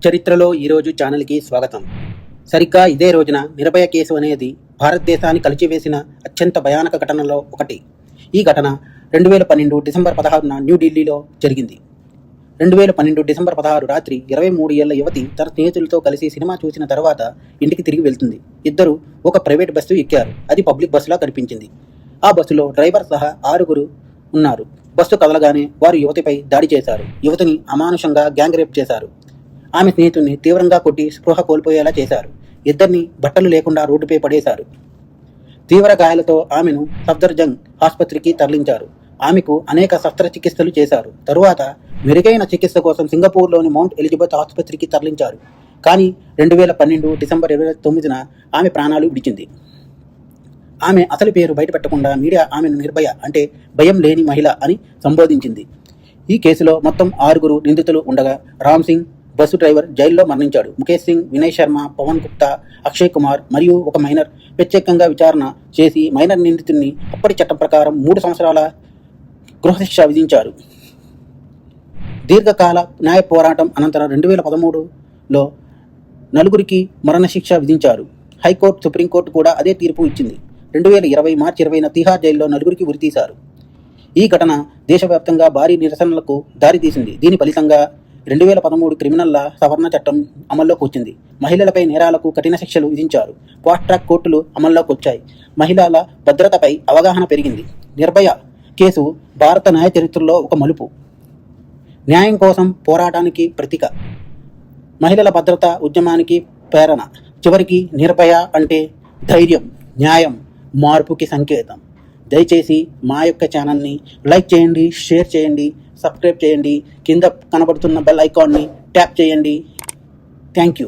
చరిత్రలో ఈరోజు ఛానల్కి స్వాగతం. సరిగ్గా ఇదే రోజున నిర్భయ కేసు అనేది భారతదేశాన్ని కలిచివేసిన అత్యంత భయానక ఘటనలో ఒకటి. ఈ ఘటన 2012 డిసెంబర్ 16న న్యూఢిల్లీలో జరిగింది. 2012 డిసెంబర్ 16 రాత్రి 23 ఏళ్ల యువతి తన స్నేహితులతో కలిసి సినిమా చూసిన తర్వాత ఇంటికి తిరిగి వెళ్తుంది. ఇద్దరు ఒక ప్రైవేట్ బస్సు ఎక్కారు. అది పబ్లిక్ బస్సులా కనిపించింది. ఆ బస్సులో డ్రైవర్ సహా 6 ఉన్నారు. బస్సు కదలగానే వారు యువతిపై దాడి చేశారు. యువతిని అమానుషంగా గ్యాంగ్ రేప్ చేశారు. ఆమె స్నేహితుడిని తీవ్రంగా కొట్టి స్పృహ కోల్పోయేలా చేశారు. ఇద్దరిని బట్టలు లేకుండా రోడ్డుపై పడేశారు. తీవ్ర గాయాలతో ఆమెను సఫ్దర్జంగ్ ఆసుపత్రికి తరలించారు. ఆమెకు అనేక శస్త్రచికిత్సలు చేశారు. తరువాత మెరుగైన చికిత్స కోసం సింగపూర్లోని మౌంట్ ఎలిజబెత్ ఆసుపత్రికి తరలించారు. కానీ 2012 డిసెంబర్ 29న ఆమె ప్రాణాలు విడిచింది. ఆమె అసలు పేరు బయటపెట్టకుండా మీడియా ఆమెను నిర్భయ అంటే భయం లేని మహిళ అని సంబోధించింది. ఈ కేసులో మొత్తం 6 నిందితులు ఉండగా రామ్ సింగ్ బస్సు డ్రైవర్ జైల్లో మరణించాడు. ముఖేష్ సింగ్, వినయ్ శర్మ, పవన్ గుప్తా, అక్షయ్ కుమార్ మరియు ఒక మైనర్ ప్రత్యేకంగా విచారణ చేసి మైనర్ నిందితుడిని అప్పటి చట్టం ప్రకారం 3 సంవత్సరాల గృహశిక్ష విధించారు. దీర్ఘకాల న్యాయ పోరాటం అనంతరం 2013లో 4 మరణశిక్ష విధించారు. హైకోర్టు, సుప్రీంకోర్టు కూడా అదే తీర్పు ఇచ్చింది. 2020 మార్చి 20న తిహార్ జైల్లో 4 ఉరితీశారు. ఈ ఘటన దేశవ్యాప్తంగా భారీ నిరసనలకు దారితీసింది. దీని ఫలితంగా 2013 క్రిమినల్ల సవరణ చట్టం అమల్లోకి వచ్చింది. మహిళలపై నేరాలకు కఠిన శిక్షలు విధించారు. ఫాస్ట్ ట్రాక్ కోర్టులు అమల్లోకి వచ్చాయి. మహిళల భద్రతపై అవగాహన పెరిగింది. నిర్భయ కేసు భారత న్యాయ చరిత్రలో ఒక మలుపు. న్యాయం కోసం పోరాటానికి ప్రతీక, మహిళల భద్రత ఉద్యమానికి ప్రేరణ. చివరికి నిర్భయ అంటే ధైర్యం, న్యాయం, మార్పుకి సంకేతం. దయచేసి మా యొక్క ఛానల్ని లైక్ చేయండి, షేర్ చేయండి, సబ్స్క్రైబ్ చేయండి. కింద కనబడుతున్న బెల్ ఐకాన్ని ట్యాప్ చేయండి. Thank you.